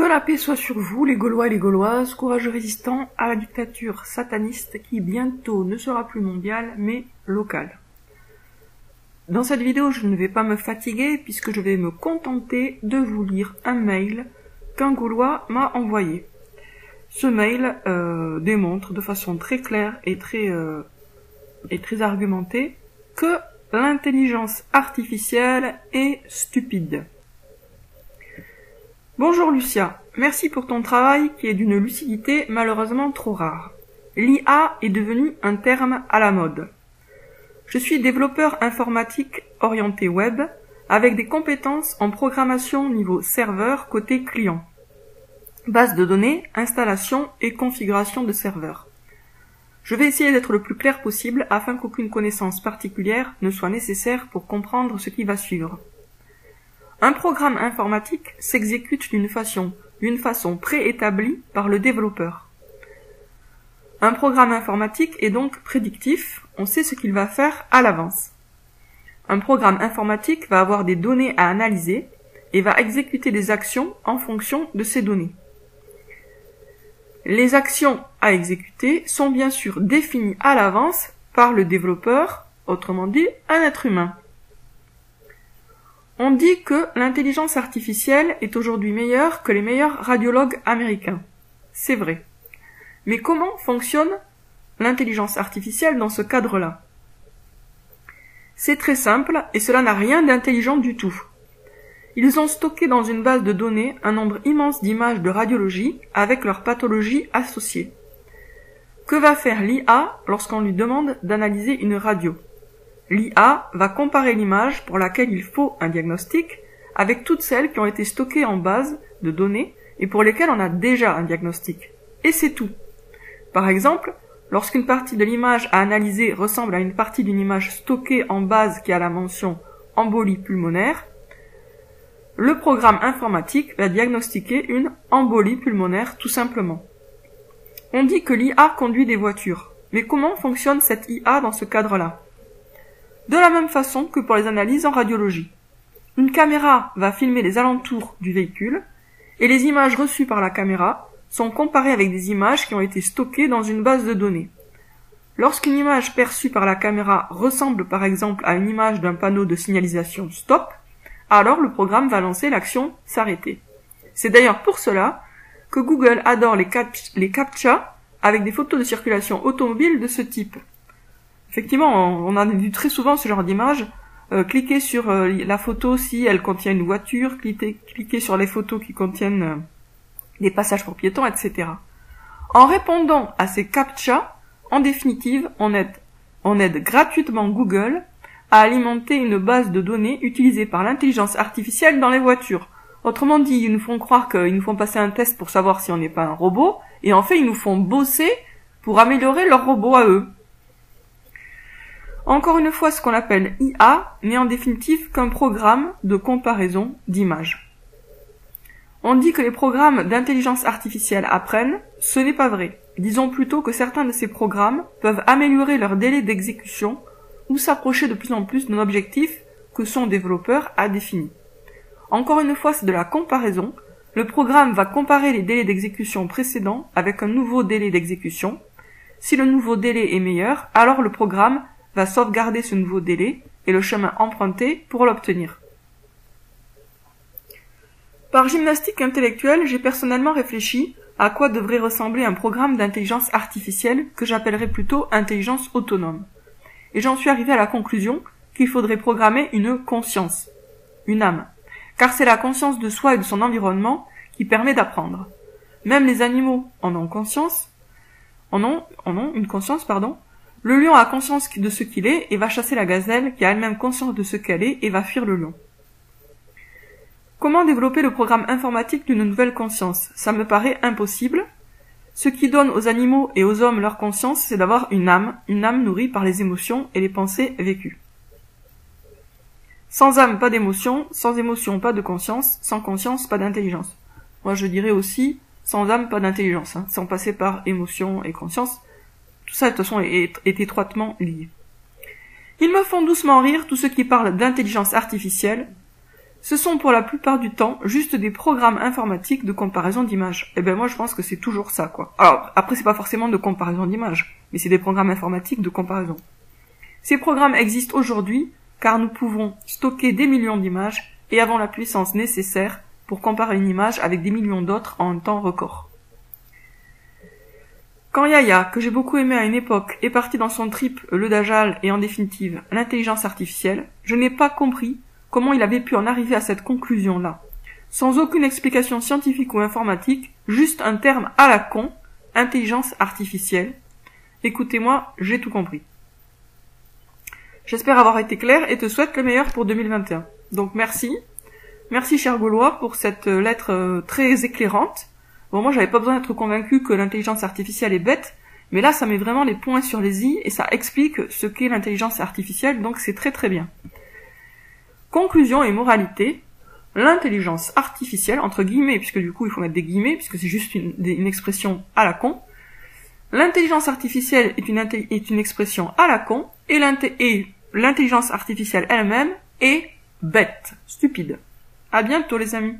Que la paix soit sur vous, les Gaulois et les Gauloises, courageux résistants à la dictature sataniste qui bientôt ne sera plus mondiale, mais locale. Dans cette vidéo, je ne vais pas me fatiguer puisque je vais me contenter de vous lire un mail qu'un Gaulois m'a envoyé. Ce mail démontre de façon très claire et très argumentée que l'intelligence artificielle est stupide. Bonjour Lucia, merci pour ton travail qui est d'une lucidité malheureusement trop rare. L'IA est devenue un terme à la mode. Je suis développeur informatique orienté web avec des compétences en programmation niveau serveur côté client, base de données, installation et configuration de serveurs. Je vais essayer d'être le plus clair possible afin qu'aucune connaissance particulière ne soit nécessaire pour comprendre ce qui va suivre. Un programme informatique s'exécute d'une façon préétablie par le développeur. Un programme informatique est donc prédictif, on sait ce qu'il va faire à l'avance. Un programme informatique va avoir des données à analyser et va exécuter des actions en fonction de ces données. Les actions à exécuter sont bien sûr définies à l'avance par le développeur, autrement dit un être humain. On dit que l'intelligence artificielle est aujourd'hui meilleure que les meilleurs radiologues américains. C'est vrai. Mais comment fonctionne l'intelligence artificielle dans ce cadre-là? C'est très simple et cela n'a rien d'intelligent du tout. Ils ont stocké dans une base de données un nombre immense d'images de radiologie avec leurs pathologies associées. Que va faire l'IA lorsqu'on lui demande d'analyser une radio? L'IA va comparer l'image pour laquelle il faut un diagnostic avec toutes celles qui ont été stockées en base de données et pour lesquelles on a déjà un diagnostic. Et c'est tout. Par exemple, lorsqu'une partie de l'image à analyser ressemble à une partie d'une image stockée en base qui a la mention embolie pulmonaire, le programme informatique va diagnostiquer une embolie pulmonaire tout simplement. On dit que l'IA conduit des voitures. Mais comment fonctionne cette IA dans ce cadre-là? De la même façon que pour les analyses en radiologie. Une caméra va filmer les alentours du véhicule et les images reçues par la caméra sont comparées avec des images qui ont été stockées dans une base de données. Lorsqu'une image perçue par la caméra ressemble par exemple à une image d'un panneau de signalisation stop, alors le programme va lancer l'action s'arrêter. C'est d'ailleurs pour cela que Google adore les CAPTCHA avec des photos de circulation automobile de ce type. Effectivement, on a vu très souvent ce genre d'image. Cliquez sur la photo si elle contient une voiture, cliquez sur les photos qui contiennent des passages pour piétons, etc. En répondant à ces CAPTCHA, en définitive, on aide gratuitement Google à alimenter une base de données utilisée par l'intelligence artificielle dans les voitures. Autrement dit, ils nous font croire qu'ils nous font passer un test pour savoir si on n'est pas un robot, et en fait, ils nous font bosser pour améliorer leur robot à eux. Encore une fois, ce qu'on appelle IA n'est en définitive qu'un programme de comparaison d'images. On dit que les programmes d'intelligence artificielle apprennent, ce n'est pas vrai. Disons plutôt que certains de ces programmes peuvent améliorer leur délai d'exécution ou s'approcher de plus en plus d'un objectif que son développeur a défini. Encore une fois, c'est de la comparaison. Le programme va comparer les délais d'exécution précédents avec un nouveau délai d'exécution. Si le nouveau délai est meilleur, alors le programme va sauvegarder ce nouveau délai et le chemin emprunté pour l'obtenir. Par gymnastique intellectuelle, j'ai personnellement réfléchi à quoi devrait ressembler un programme d'intelligence artificielle que j'appellerais plutôt intelligence autonome. Et j'en suis arrivé à la conclusion qu'il faudrait programmer une conscience, une âme, car c'est la conscience de soi et de son environnement qui permet d'apprendre. Même les animaux en ont une conscience. Le lion a conscience de ce qu'il est et va chasser la gazelle qui a elle-même conscience de ce qu'elle est et va fuir le lion. Comment développer le programme informatique d'une nouvelle conscience? Ça me paraît impossible. Ce qui donne aux animaux et aux hommes leur conscience, c'est d'avoir une âme nourrie par les émotions et les pensées vécues. Sans âme, pas d'émotion, sans émotion, pas de conscience, sans conscience, pas d'intelligence. Moi je dirais aussi, sans âme, pas d'intelligence, sans passer par émotion et conscience. Tout ça, de toute façon, est étroitement lié. Ils me font doucement rire tous ceux qui parlent d'intelligence artificielle, Ce sont pour la plupart du temps juste des programmes informatiques de comparaison d'images. Eh ben moi je pense que c'est toujours ça, quoi. Alors, après c'est pas forcément de comparaison d'images, mais c'est des programmes informatiques de comparaison. Ces programmes existent aujourd'hui car nous pouvons stocker des millions d'images et avons la puissance nécessaire pour comparer une image avec des millions d'autres en un temps record. Quand Yaya, que j'ai beaucoup aimé à une époque, est parti dans son trip le Dajjal et en définitive l'intelligence artificielle, je n'ai pas compris comment il avait pu en arriver à cette conclusion-là. Sans aucune explication scientifique ou informatique, juste un terme à la con, intelligence artificielle. Écoutez-moi, j'ai tout compris. J'espère avoir été clair et te souhaite le meilleur pour 2021. Donc merci. Merci cher Gaulois pour cette lettre très éclairante. Bon, moi j'avais pas besoin d'être convaincu que l'intelligence artificielle est bête, mais là ça met vraiment les points sur les i et ça explique ce qu'est l'intelligence artificielle, donc c'est très très bien. Conclusion et moralité, l'intelligence artificielle, entre guillemets, puisque du coup il faut mettre des guillemets, puisque c'est juste une expression à la con, l'intelligence artificielle est une expression à la con, et l'intelligence artificielle elle-même est bête, stupide. À bientôt les amis.